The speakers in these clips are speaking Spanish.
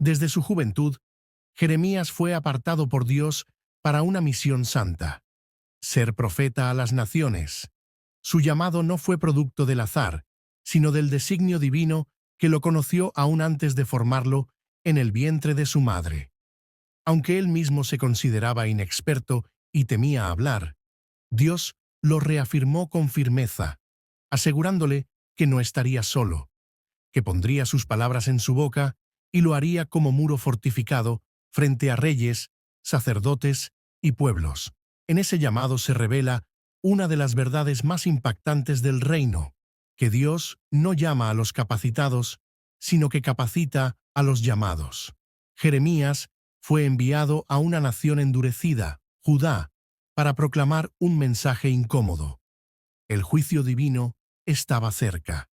Desde su juventud, Jeremías fue apartado por Dios para una misión santa: ser profeta a las naciones. Su llamado no fue producto del azar, sino del designio divino que lo conoció aún antes de formarlo en el vientre de su madre. Aunque él mismo se consideraba inexperto y temía hablar, Dios lo reafirmó con firmeza, asegurándole que no estaría solo, que pondría sus palabras en su boca y lo haría como muro fortificado frente a reyes, sacerdotes y pueblos. En ese llamado se revela una de las verdades más impactantes del reino: que Dios no llama a los capacitados, sino que capacita a los llamados. Jeremías fue enviado a una nación endurecida, Judá, para proclamar un mensaje incómodo: el juicio divino estaba cerca.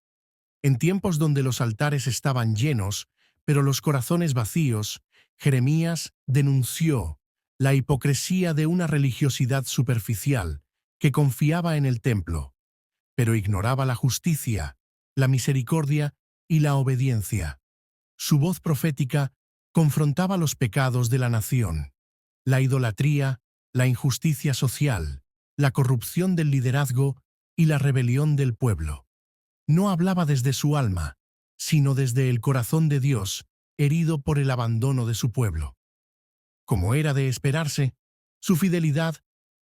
En tiempos donde los altares estaban llenos, pero los corazones vacíos, Jeremías denunció la hipocresía de una religiosidad superficial que confiaba en el templo, pero ignoraba la justicia, la misericordia y la obediencia. Su voz profética confrontaba los pecados de la nación: la idolatría, la injusticia social, la corrupción del liderazgo y la rebelión del pueblo. No hablaba desde su alma, sino desde el corazón de Dios, herido por el abandono de su pueblo. Como era de esperarse, su fidelidad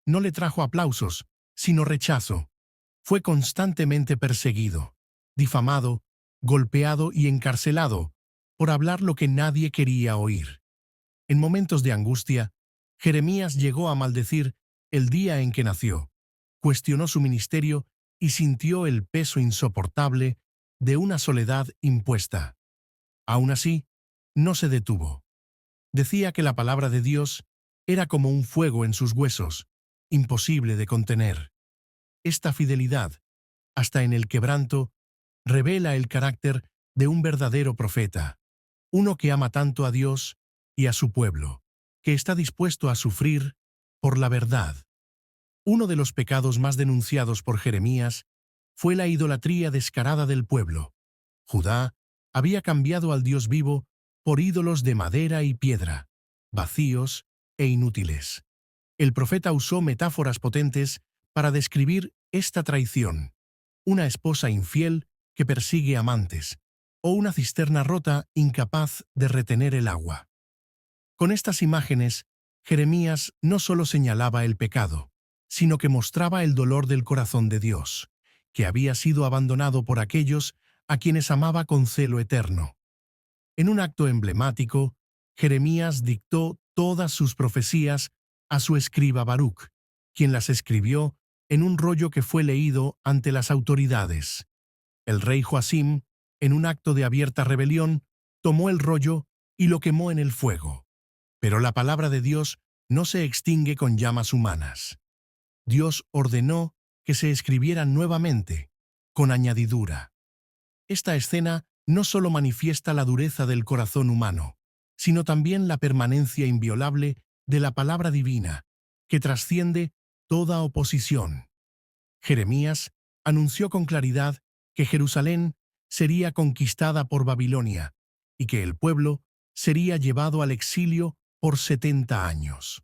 no le trajo aplausos, sino rechazo. Fue constantemente perseguido, difamado, golpeado y encarcelado por hablar lo que nadie quería oír. En momentos de angustia, Jeremías llegó a maldecir el día en que nació, cuestionó su ministerio y sintió el peso insoportable de una soledad impuesta. Aún así, no se detuvo. Decía que la palabra de Dios era como un fuego en sus huesos, imposible de contener. Esta fidelidad, hasta en el quebranto, revela el carácter de un verdadero profeta, uno que ama tanto a Dios y a su pueblo, que está dispuesto a sufrir por la verdad. Uno de los pecados más denunciados por Jeremías fue la idolatría descarada del pueblo. Judá había cambiado al Dios vivo por ídolos de madera y piedra, vacíos e inútiles. El profeta usó metáforas potentes para describir esta traición: una esposa infiel que persigue amantes, o una cisterna rota incapaz de retener el agua. Con estas imágenes, Jeremías no solo señalaba el pecado, sino que mostraba el dolor del corazón de Dios, que había sido abandonado por aquellos a quienes amaba con celo eterno. En un acto emblemático, Jeremías dictó todas sus profecías a su escriba Baruc, quien las escribió en un rollo que fue leído ante las autoridades. El rey Joacim, en un acto de abierta rebelión, tomó el rollo y lo quemó en el fuego. Pero la palabra de Dios no se extingue con llamas humanas. Dios ordenó que se escribieran nuevamente, con añadidura. Esta escena no solo manifiesta la dureza del corazón humano, sino también la permanencia inviolable de la palabra divina, que trasciende toda oposición. Jeremías anunció con claridad que Jerusalén sería conquistada por Babilonia y que el pueblo sería llevado al exilio por 70 años.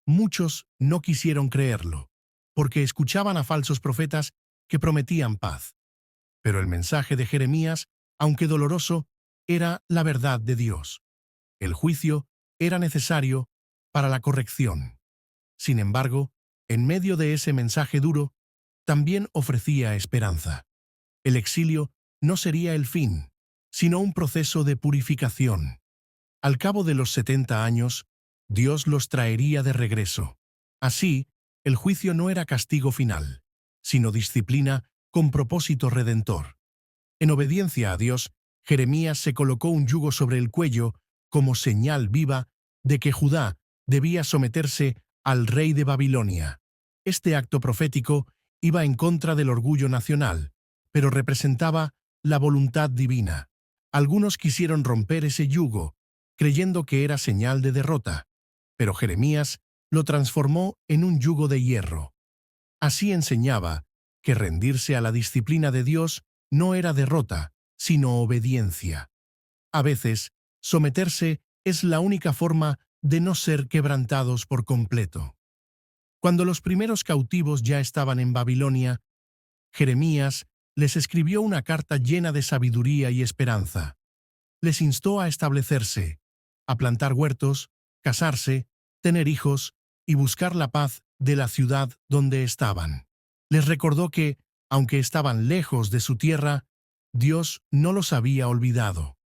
Muchos no quisieron creerlo, porque escuchaban a falsos profetas que prometían paz. Pero el mensaje de Jeremías, aunque doloroso, era la verdad de Dios. El juicio era necesario para la corrección. Sin embargo, en medio de ese mensaje duro, también ofrecía esperanza. El exilio no sería el fin, sino un proceso de purificación. Al cabo de los 70 años, Dios los traería de regreso. Así, el juicio no era castigo final, sino disciplina con propósito redentor. En obediencia a Dios, Jeremías se colocó un yugo sobre el cuello como señal viva de que Judá debía someterse al rey de Babilonia. Este acto profético iba en contra del orgullo nacional, pero representaba la voluntad divina. Algunos quisieron romper ese yugo, creyendo que era señal de derrota, pero Jeremías lo transformó en un yugo de hierro. Así enseñaba que rendirse a la disciplina de Dios no era derrota, sino obediencia. A veces, Someterse es la única forma de no ser quebrantados por completo. Cuando los primeros cautivos ya estaban en Babilonia, Jeremías les escribió una carta llena de sabiduría y esperanza. Les instó a establecerse, a plantar huertos, casarse, tener hijos y buscar la paz de la ciudad donde estaban. Les recordó que, aunque estaban lejos de su tierra, Dios no los había olvidado.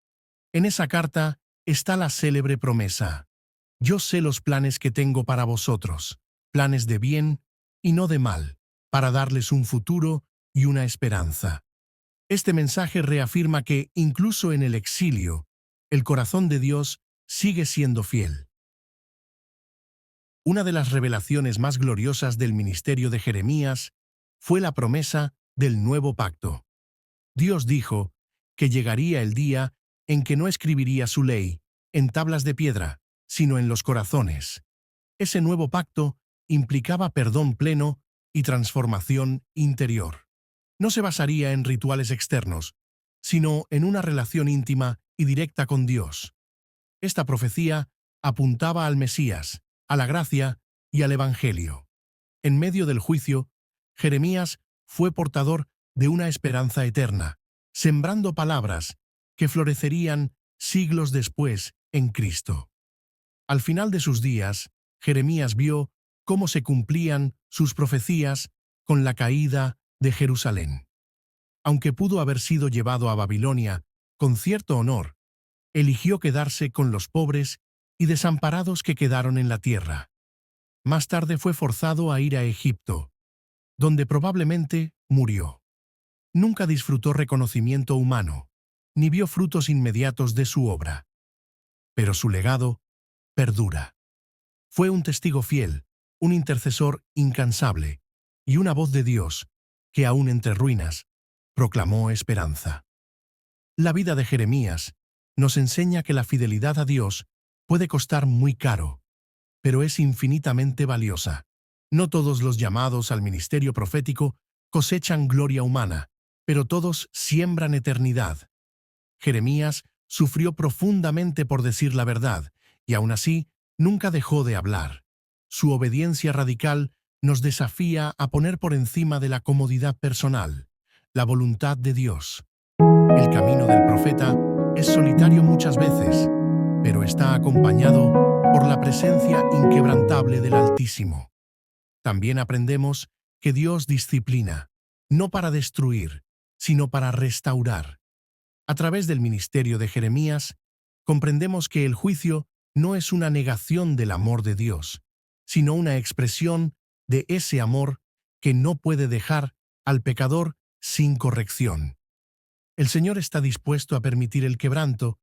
En esa carta está la célebre promesa: yo sé los planes que tengo para vosotros, planes de bien y no de mal, para darles un futuro y una esperanza. Este mensaje reafirma que, incluso en el exilio, el corazón de Dios sigue siendo fiel. Una de las revelaciones más gloriosas del ministerio de Jeremías fue la promesa del nuevo pacto. Dios dijo que llegaría el día en que no escribiría su ley en tablas de piedra, sino en los corazones. Ese nuevo pacto implicaba perdón pleno y transformación interior. No se basaría en rituales externos, sino en una relación íntima y directa con Dios. Esta profecía apuntaba al Mesías, a la gracia y al Evangelio. En medio del juicio, Jeremías fue portador de una esperanza eterna, sembrando palabras que florecerían siglos después en Cristo. Al final de sus días, Jeremías vio cómo se cumplían sus profecías con la caída de Jerusalén. Aunque pudo haber sido llevado a Babilonia con cierto honor, eligió quedarse con los pobres y desamparados que quedaron en la tierra. Más tarde fue forzado a ir a Egipto, donde probablemente murió. Nunca disfrutó reconocimiento humano, ni vio frutos inmediatos de su obra. Pero su legado perdura. Fue un testigo fiel, un intercesor incansable y una voz de Dios que, aún entre ruinas, proclamó esperanza. La vida de Jeremías nos enseña que la fidelidad a Dios puede costar muy caro, pero es infinitamente valiosa. No todos los llamados al ministerio profético cosechan gloria humana, pero todos siembran eternidad. Jeremías sufrió profundamente por decir la verdad, y aún así nunca dejó de hablar. Su obediencia radical nos desafía a poner por encima de la comodidad personal la voluntad de Dios. El camino del profeta es solitario muchas veces, pero está acompañado por la presencia inquebrantable del Altísimo. También aprendemos que Dios disciplina, no para destruir, sino para restaurar. A través del ministerio de Jeremías, comprendemos que el juicio no es una negación del amor de Dios, sino una expresión de ese amor que no puede dejar al pecador sin corrección. El Señor está dispuesto a permitir el quebranto,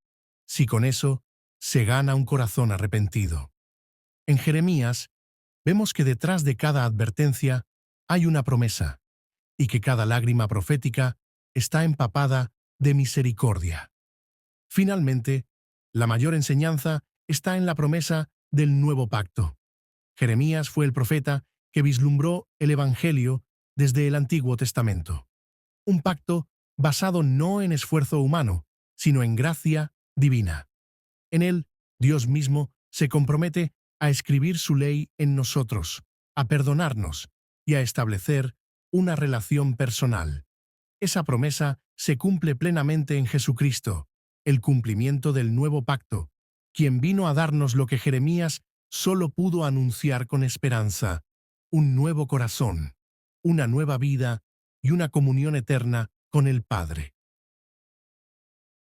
si con eso se gana un corazón arrepentido. En Jeremías, vemos que detrás de cada advertencia hay una promesa, y que cada lágrima profética está empapada de misericordia. Finalmente, la mayor enseñanza está en la promesa del nuevo pacto. Jeremías fue el profeta que vislumbró el Evangelio desde el Antiguo Testamento. Un pacto basado no en esfuerzo humano, sino en gracia divina. En él, Dios mismo se compromete a escribir su ley en nosotros, a perdonarnos y a establecer una relación personal. Esa promesa se cumple plenamente en Jesucristo, el cumplimiento del nuevo pacto, quien vino a darnos lo que Jeremías solo pudo anunciar con esperanza: un nuevo corazón, una nueva vida y una comunión eterna con el Padre.